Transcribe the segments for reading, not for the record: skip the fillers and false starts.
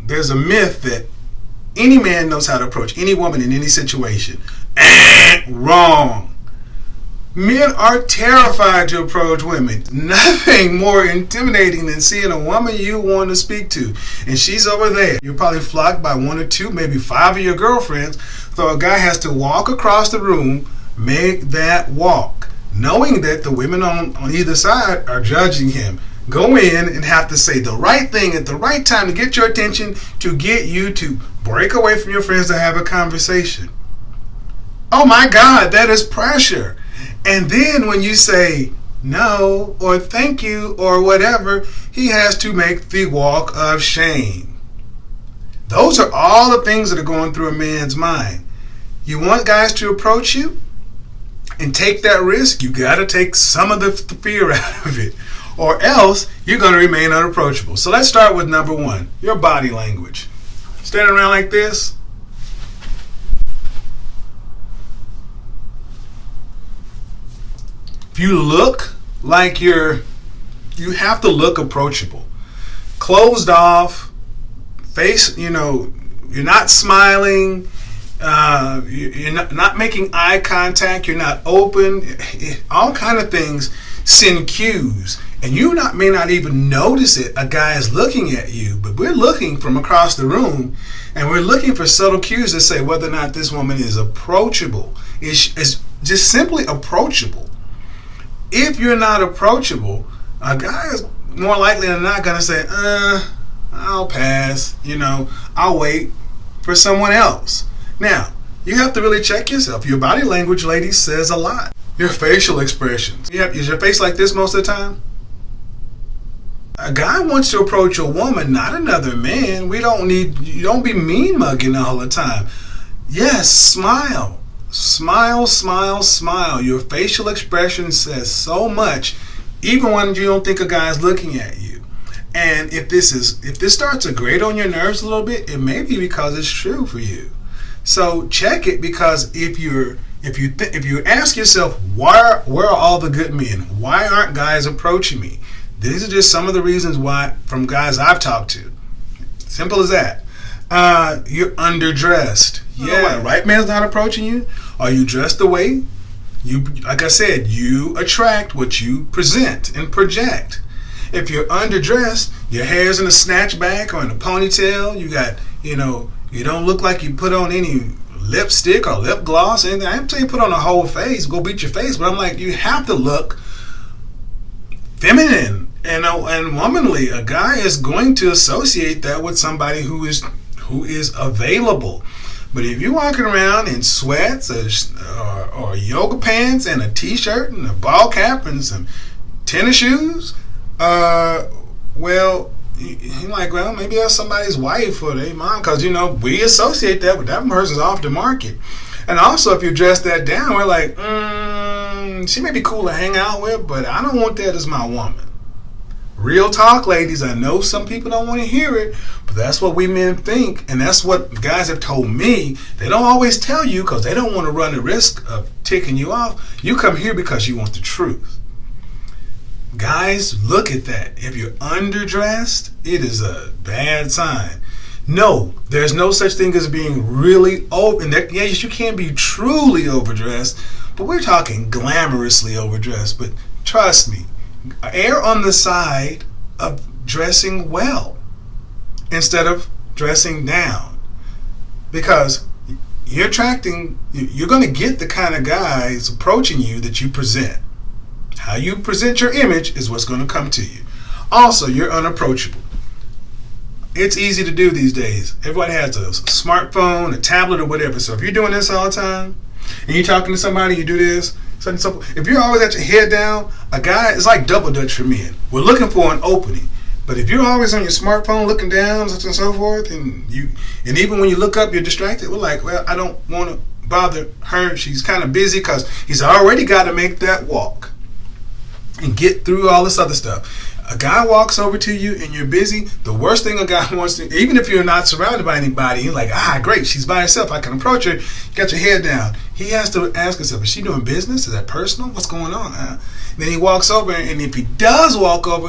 there's a myth that any man knows how to approach any woman in any situation. Wrong. Men are terrified to approach women. Nothing more intimidating than seeing a woman you want to speak to, and she's over there. You're probably flocked by 1 or 2, maybe 5 of your girlfriends, so a guy has to walk across the room, make that walk, knowing that the women on either side are judging him. Go in and have to say the right thing at the right time to get your attention, to get you to break away from your friends to have a conversation. Oh my God, that is pressure. And then when you say no or thank you or whatever, he has to make the walk of shame. Those are all the things that are going through a man's mind. You want guys to approach you and take that risk, you got to take some of the fear out of it, or else you're going to remain unapproachable. So let's start with number 1, your body language. Standing around like this. If you look like you have to look approachable. Closed off, face, you're not smiling, you're not making eye contact, you're not open, all kind of things send cues. And you may not even notice it, a guy is looking at you, but we're looking from across the room, and we're looking for subtle cues to say whether or not this woman is approachable. Is just simply approachable. If you're not approachable, a guy is more likely than not going to say, I'll pass, I'll wait for someone else. Now, you have to really check yourself. Your body language, ladies, says a lot. Your facial expressions. Is your face like this most of the time? A guy wants to approach a woman, not another man. You don't be mean mugging all the time. Yes, smile. Smile, smile, smile. Your facial expression says so much, even when you don't think a guy's looking at you. And if this starts to grate on your nerves a little bit, it may be because it's true for you. So check it, because if you ask yourself, where are all the good men? Why aren't guys approaching me? These are just some of the reasons why, from guys I've talked to. Simple as that. You're underdressed. Yeah, the right man's not approaching you. Are you dressed the way like I said, you attract what you present and project. If you're underdressed, your hair's in a snatch back or in a ponytail, you got, you don't look like you put on any lipstick or lip gloss or anything. I didn't tell you put on a whole face, go beat your face, but I'm like, you have to look feminine and womanly. A guy is going to associate that with somebody who is available. But if you're walking around in sweats or yoga pants and a t-shirt and a ball cap and some tennis shoes, well, you're like, well, maybe that's somebody's wife or their mom, because, we associate that with that person's off the market. And also, if you dress that down, we're like, she may be cool to hang out with, but I don't want that as my woman. Real talk, ladies. I know some people don't want to hear it, but that's what we men think, and that's what guys have told me. They don't always tell you because they don't want to run the risk of ticking you off. You come here because you want the truth. Guys, look at that. If you're underdressed, it is a bad sign. No, there's no such thing as being really over. Yes, you can be truly overdressed, but we're talking glamorously overdressed. But trust me, err on the side of dressing well instead of dressing down, because you're going to get the kind of guys approaching you that you present. How you present your image is what's going to come to you. Also, you're unapproachable. It's easy to do these days. Everybody has a smartphone, a tablet, or whatever. So if you're doing this all the time and you're talking to somebody, you do this, so if you're always at your head down, a guy, it's like double dutch for men. We're looking for an opening. But if you're always on your smartphone looking down and so forth, and even when you look up, you're distracted, we're like, well, I don't want to bother her. She's kind of busy, because he's already got to make that walk and get through all this other stuff. A guy walks over to you and you're busy. The worst thing a guy wants to, even if you're not surrounded by anybody, you're like, great, she's by herself, I can approach her. You got your head down. He has to ask himself, is she doing business? Is that personal? What's going on? Then he walks over, and if he does walk over,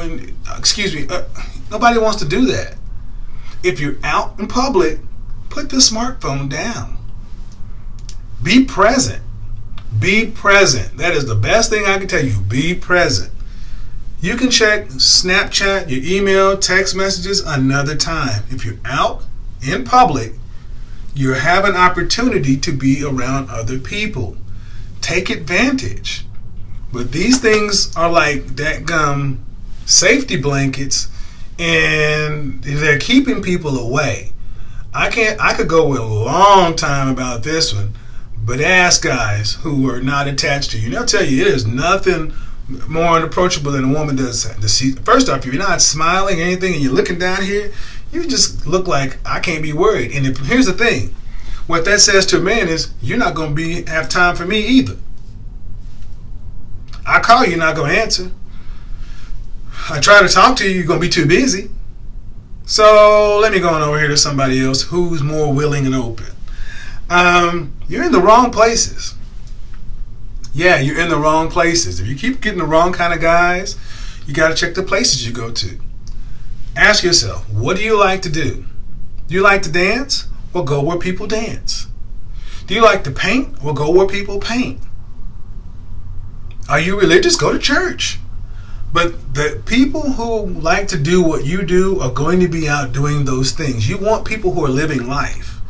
nobody wants to do that. If you're out in public, put the smartphone down. Be present. Be present. That is the best thing I can tell you. Be present. You can check Snapchat, your email, text messages another time. If you're out in public, you have an opportunity to be around other people. Take advantage. But these things are like that gum safety blankets, and they're keeping people away. I could go a long time about this one, but ask guys who are not attached to you. And they'll tell you it is nothing more unapproachable than a woman does. First off, if you're not smiling or anything and you're looking down here, you just look like I can't be worried. And here's the thing. What that says to a man is you're not going to have time for me either. I call you, you're not going to answer. I try to talk to you, you're going to be too busy. So let me go on over here to somebody else who's more willing and open. You're in the wrong places. Yeah, you're in the wrong places. If you keep getting the wrong kind of guys, you got to check the places you go to. Ask yourself, what do you like to do? Do you like to dance? Well, go where people dance. Do you like to paint? Well, go where people paint. Are you religious? Go to church. But the people who like to do what you do are going to be out doing those things. You want people who are living life.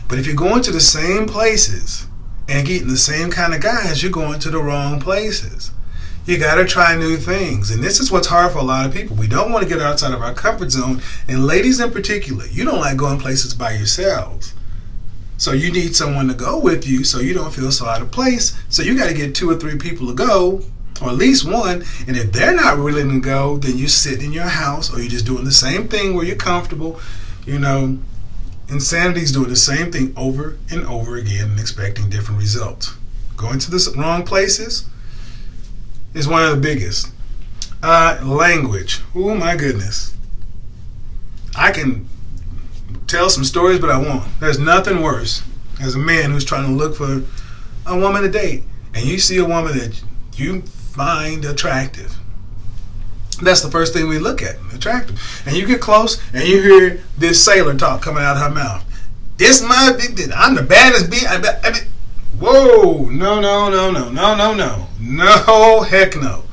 But if you're going to the same places and getting the same kind of guys, you're going to the wrong places. You got to try new things. And this is what's hard for a lot of people. We don't want to get outside of our comfort zone. And ladies in particular, you don't like going places by yourselves. So you need someone to go with you so you don't feel so out of place. So you got to get 2 or 3 people to go, or at least one. And if they're not willing to go, then you sit in your house, or you're just doing the same thing where you're comfortable. You know, insanity's doing the same thing over and over again and expecting different results. Going to the wrong places is one of the biggest. Language. Oh my goodness. I can tell some stories, but I won't. There's nothing worse as a man who's trying to look for a woman to date, and you see a woman that you find attractive. That's the first thing we look at, attractive. And you get close, and you hear this sailor talk coming out of her mouth. This my big, I'm the baddest bitch. Whoa, no, heck no.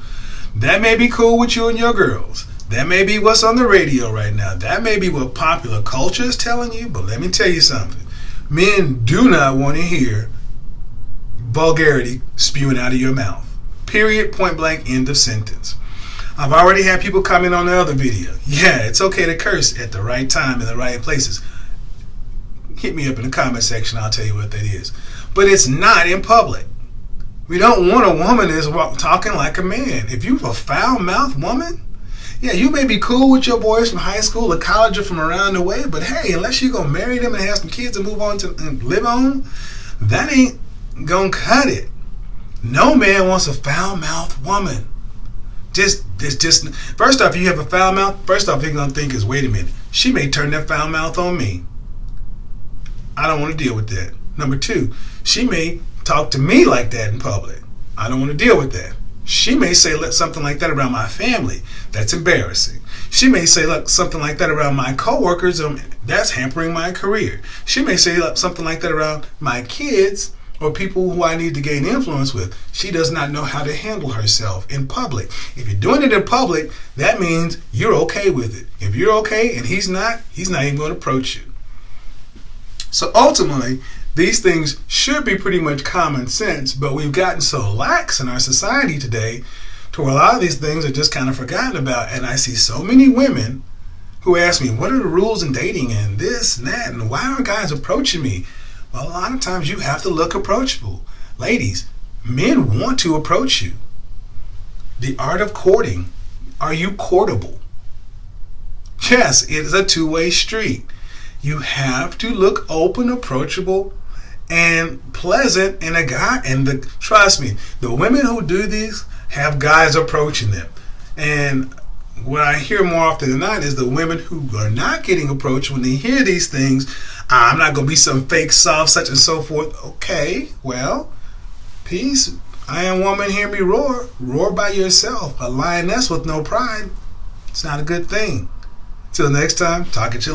That may be cool with you and your girls. That may be what's on the radio right now. That may be what popular culture is telling you, but let me tell you something. Men do not want to hear vulgarity spewing out of your mouth. Period, point blank, end of sentence. I've already had people comment on the other video. Yeah, it's okay to curse at the right time in the right places. Hit me up in the comment section, I'll tell you what that is. But it's not in public. We don't want a woman that's talking like a man. If you're a foul-mouthed woman, yeah, you may be cool with your boys from high school or college or from around the way, but hey, unless you're going to marry them and have some kids and move on to and live on, that ain't going to cut it. No man wants a foul-mouthed woman. Just first off, you have a foul mouth. First off, he's gonna think is, wait a minute, she may turn that foul mouth on me. I don't want to deal with that. Number 2, she may talk to me like that in public. I don't want to deal with that. She may say something like that around my family. That's embarrassing. She may say something like that around my coworkers. That's hampering my career. She may say something like that around my kids or people who I need to gain influence with. She does not know how to handle herself in public. If you're doing it in public, that means you're okay with it. If you're okay and he's not even going to approach you. So ultimately, these things should be pretty much common sense, but we've gotten so lax in our society today to where a lot of these things are just kind of forgotten about. And I see so many women who ask me, what are the rules in dating and this and that, and why aren't guys approaching me? Well, a lot of times you have to look approachable. Ladies, men want to approach you. The art of courting. Are you courtable? Yes, it is a two-way street. You have to look open, approachable, and pleasant in a guy. And trust me, the women who do these have guys approaching them. And what I hear more often than not is the women who are not getting approached when they hear these things. I'm not going to be some fake soft such and so forth. Okay, well, peace. I am woman, hear me roar. Roar by yourself. A lioness with no pride. It's not a good thing. Till next time, talk at you later.